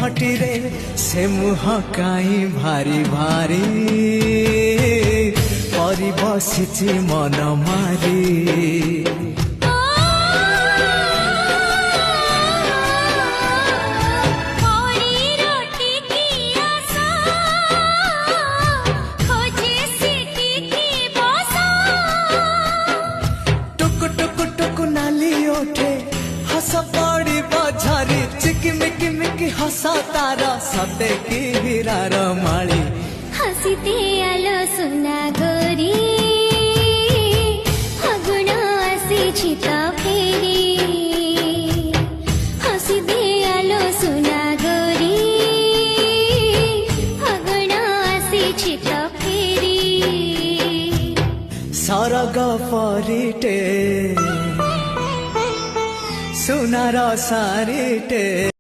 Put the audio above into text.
खटिरे से मुह काई भारी भारी परी बसिछि मन मारी पड़ी बझारी चिकिमिकी मिकी हसा तारा सते की हीरार माली हसीते आलो सुना गोरी फागुन आसी तो फेरी हसीते आलो सुना गोरी फागुन आसी तो फेरी सरग परिटे सुनार सारिटे।